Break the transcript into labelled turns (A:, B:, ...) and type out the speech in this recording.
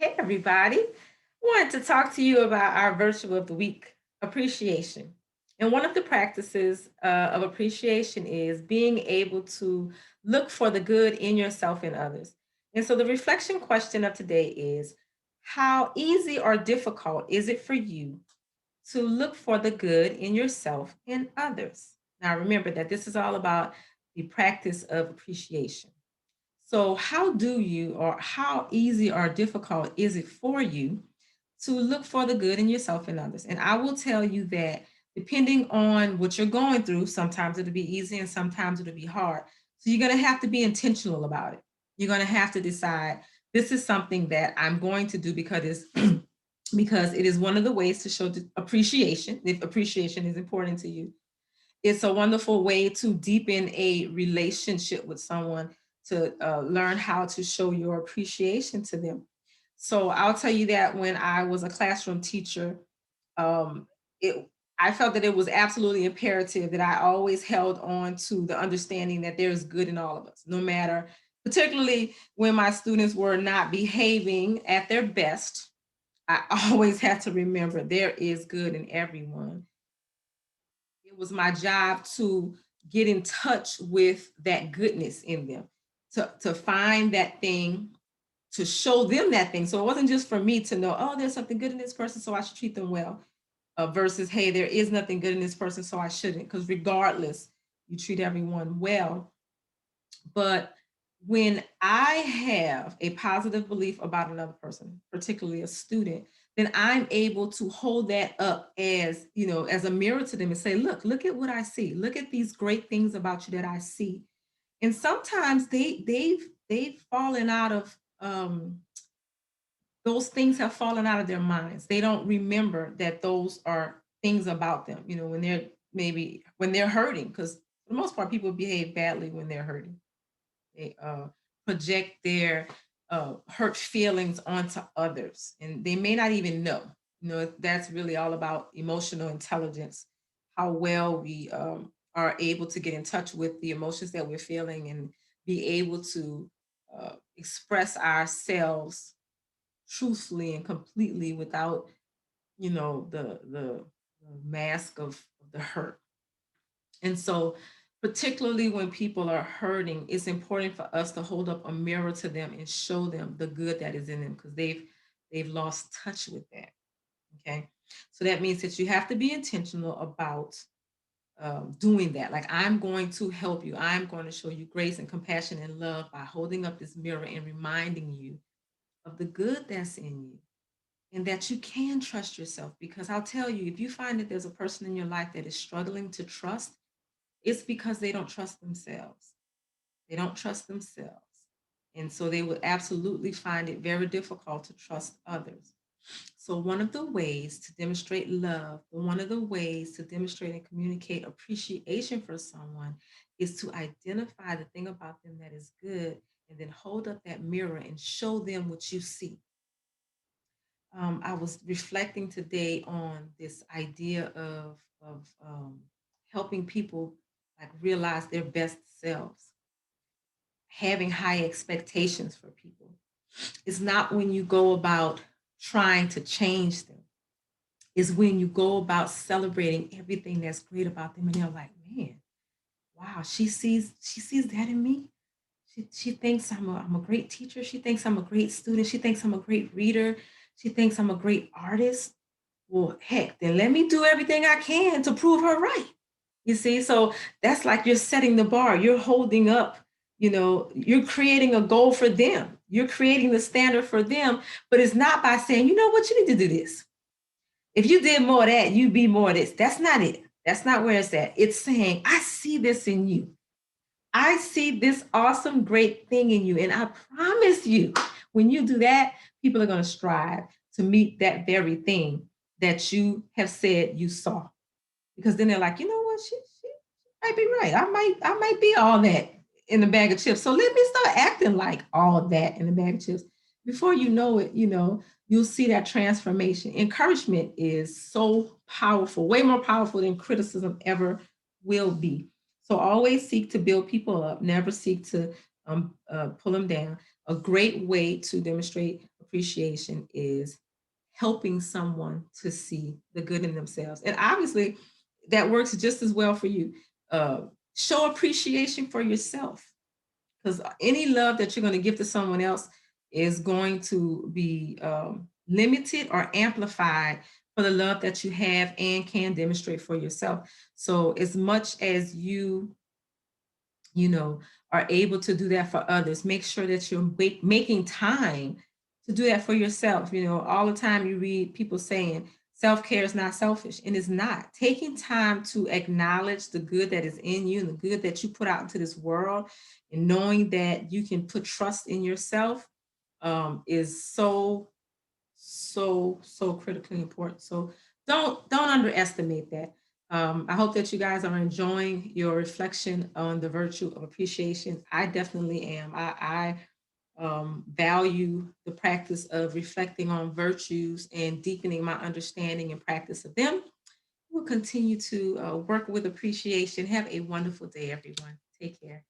A: Hey, everybody. Wanted to talk to you about our virtue of the week, appreciation. And one of the practices of appreciation is being able to look for the good in yourself and others. And so the reflection question of today is, how easy or difficult is it for you to look for the good in yourself and others? Now, remember that this is all about the practice of appreciation. So, how do you, or how easy or difficult is it for you to look for the good in yourself and others? And I will tell you that depending on what you're going through, sometimes it'll be easy and sometimes it'll be hard. So, you're going to have to be intentional about it. You're going to have to decide this is something that I'm going to do because it's because it is one of the ways to show appreciation, if appreciation is important to you. It's a wonderful way to deepen a relationship with someone, to learn how to show your appreciation to them. So I'll tell you that when I was a classroom teacher, um, it I felt that it was absolutely imperative that I always held on to the understanding that there's good in all of us, no matter, particularly when my students were not behaving at their best. I always had to remember there is good in everyone. It was my job to get in touch with that goodness in them, to find that thing, to show them that thing. So it wasn't just for me to know, oh, there's something good in this person, so I should treat them well, versus, hey, there is nothing good in this person, so I shouldn't. Because regardless, you treat everyone well. But when I have a positive belief about another person, particularly a student, then I'm able to hold that up as, as a mirror to them and say, look at what I see. Look at these great things about you that I see. And sometimes they've fallen out of those things have fallen out of their minds. They don't remember that those are things about them, when they're maybe when they're hurting, because for the most part, people behave badly when they're hurting. They project their hurt feelings onto others, and they may not even know. That's really all about emotional intelligence, how well we are able to get in touch with the emotions that we're feeling and be able to express ourselves truthfully and completely without, the mask of the hurt. And so, particularly when people are hurting, it's important for us to hold up a mirror to them and show them the good that is in them, because they've lost touch with that. Okay, so that means that you have to be intentional about doing that. Like, I'm going to help you. I'm going to show you grace and compassion and love by holding up this mirror and reminding you of the good that's in you, and that you can trust yourself. Because I'll tell you, if you find that there's a person in your life that is struggling to trust, it's because they don't trust themselves. They don't trust themselves. And so they would absolutely find it very difficult to trust others. So, one of the ways to demonstrate love, one of the ways to demonstrate and communicate appreciation for someone is to identify the thing about them that is good, and then hold up that mirror and show them what you see. I was reflecting today on this idea of helping people like realize their best selves, having high expectations for people. It's not when you go about trying to change them. It's when you go about celebrating everything that's great about them, and they're like, man, wow, she sees that in me. She thinks I'm a great teacher. She thinks I'm a great student. She thinks I'm a great reader. She thinks I'm a great artist. Well, heck, then let me do everything I can to prove her right. You see, so that's like you're setting the bar. You're holding up, you're creating a goal for them. You're creating the standard for them, but it's not by saying, you know what, you need to do this. If you did more of that, you'd be more of this. That's not it. That's not where it's at. It's saying, I see this in you. I see this awesome, great thing in you. And I promise you, when you do that, people are going to strive to meet that very thing that you have said you saw. Because then they're like, you know what, she might be right. I might be all that in a bag of chips. So let me start acting like all that in a bag of chips. Before you know it, you'll see that transformation. Encouragement is so powerful, way more powerful than criticism ever will be. So always seek to build people up, never seek to pull them down. a great way to demonstrate appreciation is helping someone to see the good in themselves. And obviously, that works just as well for you. Uh, Show appreciation for yourself, because any love that you're going to give to someone else is going to be limited or amplified for the love that you have and can demonstrate for yourself. So as much as you know, are able to do that for others, make sure that you're making time to do that for yourself. You know, all the time you read people saying self-care is not selfish, and it's not. Taking time to acknowledge the good that is in you and the good that you put out into this world, and knowing that you can put trust in yourself is so critically important. So don't underestimate that. I hope that you guys are enjoying your reflection on the virtue of appreciation. I definitely am. I value the practice of reflecting on virtues and deepening my understanding and practice of them. We'll continue to work with appreciation. Have a wonderful day, everyone. Take care.